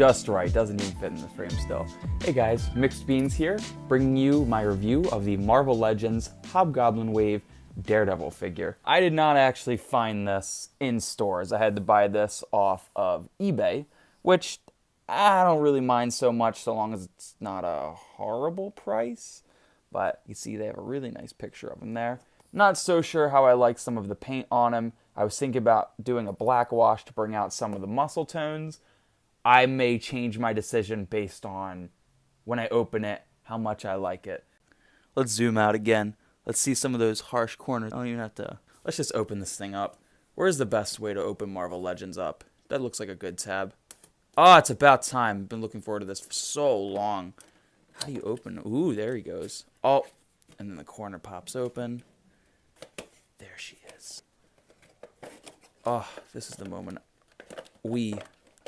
just right. Doesn't even fit in the frame still. Hey guys, Mixed Beans here, bringing you my review of the Marvel Legends Hobgoblin Wave Daredevil figure. I did not actually find this in stores. I had to buy this off of eBay, which I don't really mind so much so long as it's not a horrible price. But you see they have a really nice picture of him there. Not so sure how I like some of the paint on him. I was thinking about doing a black wash to bring out some of the muscle tones. I may change my decision based on when I open it, how much I like it. Let's zoom out again. Let's see some of those harsh corners. I don't even have to. Let's just open this thing up. Where's the best way to open Marvel Legends up? That looks like a good tab. Oh, it's about time. I've been looking forward to this for so long. How do you open? Ooh, there he goes. Oh, and then the corner pops open. There she is. Oh, this is the moment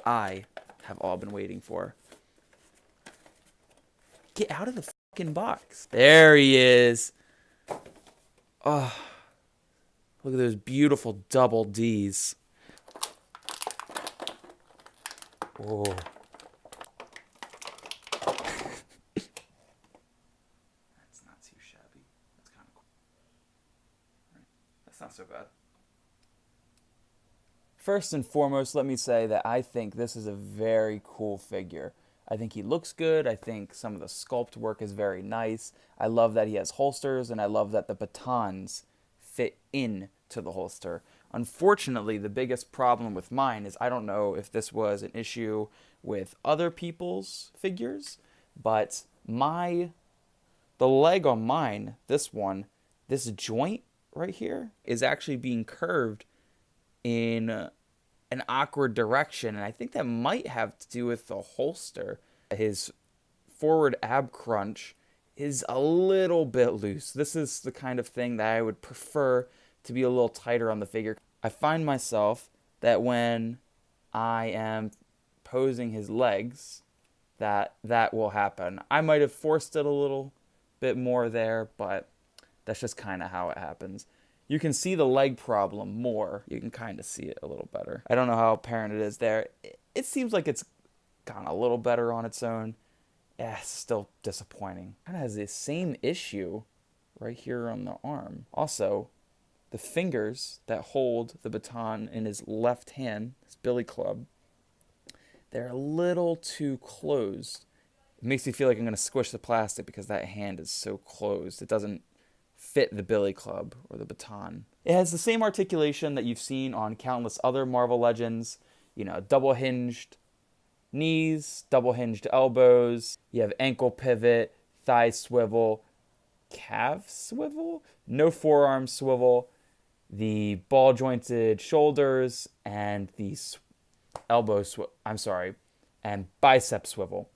I have all been waiting for. Get out of the fucking box. There he is. Oh, look at those beautiful double Ds. Oh. That's not too shabby. That's kind of cool. Right. That's not so bad. First and foremost, let me say that I think this is a very cool figure. I think he looks good. I think some of the sculpt work is very nice. I love that he has holsters, and I love that the batons fit in to the holster. Unfortunately, the biggest problem with mine is I don't know if this was an issue with other people's figures, but the leg on mine, this joint right here is actually being curved in an awkward direction, and I think that might have to do with the holster. His forward ab crunch is a little bit loose. This is the kind of thing that I would prefer to be a little tighter on the figure. I find myself that when I am posing his legs, that will happen. I might have forced it a little bit more there, but that's just kind of how it happens. You can see the leg problem more. You can kind of see it a little better. I don't know how apparent it is there. It seems like it's gone a little better on its own. Still disappointing. Kind of has the same issue right here on the arm. Also, the fingers that hold the baton in his left hand, his billy club, they're a little too closed. It makes me feel like I'm going to squish the plastic because that hand is so closed. It doesn't fit the billy club or the baton. It has the same articulation that you've seen on countless other Marvel Legends. You know, double hinged knees, double hinged elbows. You have ankle pivot, thigh swivel, calf swivel, no forearm swivel, the ball jointed shoulders, and the and bicep swivel.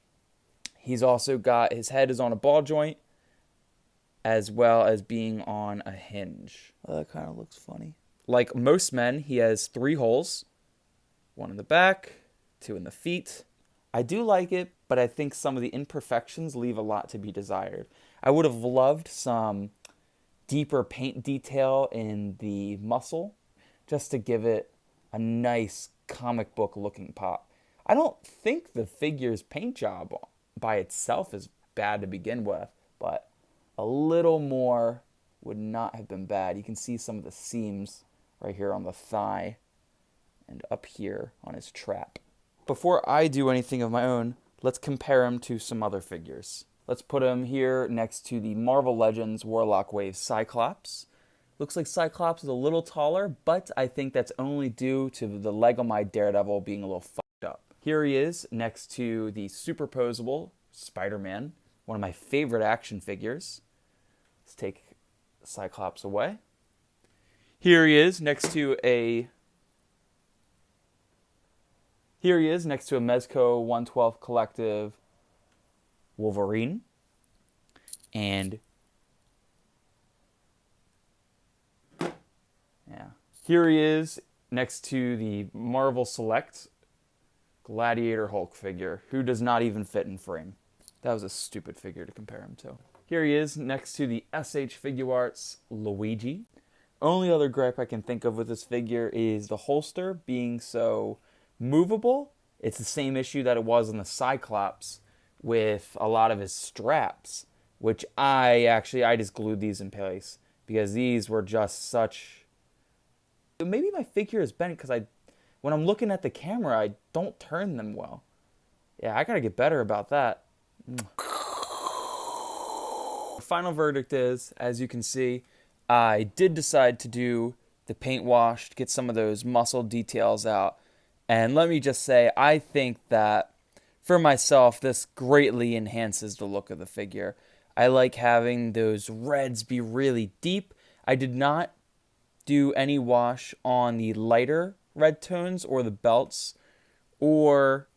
He's also got, his head is on a ball joint, as well as being on a hinge. Oh, that kind of looks funny. Like most men, he has 3 holes. 1 in the back, 2 in the feet. I do like it, but I think some of the imperfections leave a lot to be desired. I would have loved some deeper paint detail in the muscle, just to give it a nice comic book looking pop. I don't think the figure's paint job by itself is bad to begin with, but a little more would not have been bad. You can see some of the seams right here on the thigh and up here on his trap. Before I do anything of my own, let's compare him to some other figures. Let's put him here next to the Marvel Legends Warlock Wave Cyclops. Looks like Cyclops is a little taller, but I think that's only due to the leg on my Daredevil being a little fucked up. Here he is next to the superposable Spider-Man, one of my favorite action figures. Let's take Cyclops away. Here he is next to a Mezco 112 Collective Wolverine. And here he is next to the Marvel Select Gladiator Hulk figure, who does not even fit in frame. That was a stupid figure to compare him to. Here he is next to the SH Figuarts Luigi. Only other gripe I can think of with this figure is the holster being so movable It's the same issue that it was in the Cyclops with a lot of his straps, which I just glued these in place because these were just such... Maybe my figure is bent because when I'm looking at the camera, I don't turn them well. Yeah, I gotta get better about that. Final verdict is, as you can see, I did decide to do the paint wash to get some of those muscle details out. And let me just say, I think that for myself, this greatly enhances the look of the figure. I like having those reds be really deep. I did not do any wash on the lighter red tones or the belts or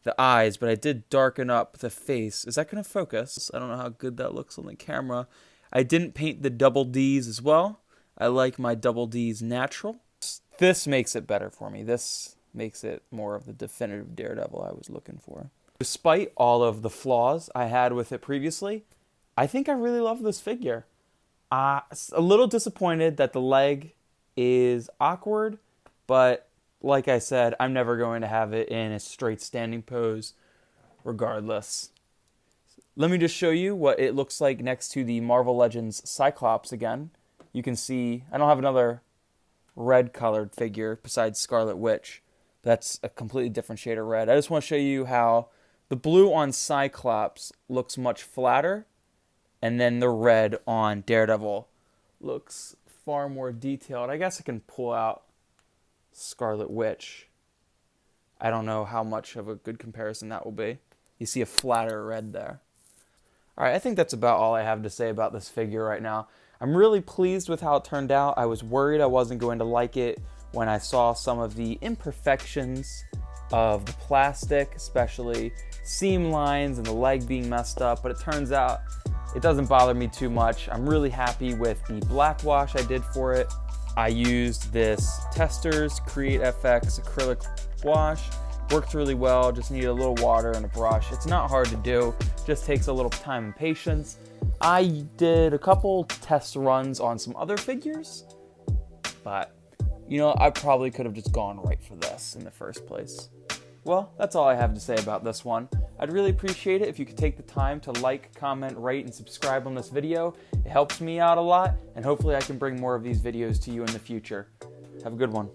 the eyes, but I did darken up the face. Is that going to focus? I don't know how good that looks on the camera. I didn't paint the double D's as well. I like my double D's natural. This makes it better for me. This makes it more of the definitive Daredevil I was looking for. Despite all of the flaws I had with it previously, I think I really love this figure. A little disappointed that the leg is awkward, but like I said, I'm never going to have it in a straight standing pose regardless. Let me just show you what it looks like next to the Marvel Legends Cyclops again. You can see I don't have another red colored figure besides Scarlet Witch. That's a completely different shade of red. I just want to show you how the blue on Cyclops looks much flatter, and then the red on Daredevil looks far more detailed. I guess I can pull out Scarlet Witch. I don't know how much of a good comparison that will be. You see a flatter red there. Alright, I think that's about all I have to say about this figure right now. I'm really pleased with how it turned out. I was worried I wasn't going to like it when I saw some of the imperfections of the plastic, especially seam lines and the leg being messed up, but it turns out it doesn't bother me too much. I'm really happy with the black wash I did for it. I used this Testors Create FX acrylic wash. Worked really well, just needed a little water and a brush. It's not hard to do, just takes a little time and patience. I did a couple test runs on some other figures, but you know, I probably could have just gone right for this in the first place. Well, that's all I have to say about this one. I'd really appreciate it if you could take the time to like, comment, rate, and subscribe on this video. It helps me out a lot, and hopefully I can bring more of these videos to you in the future. Have a good one.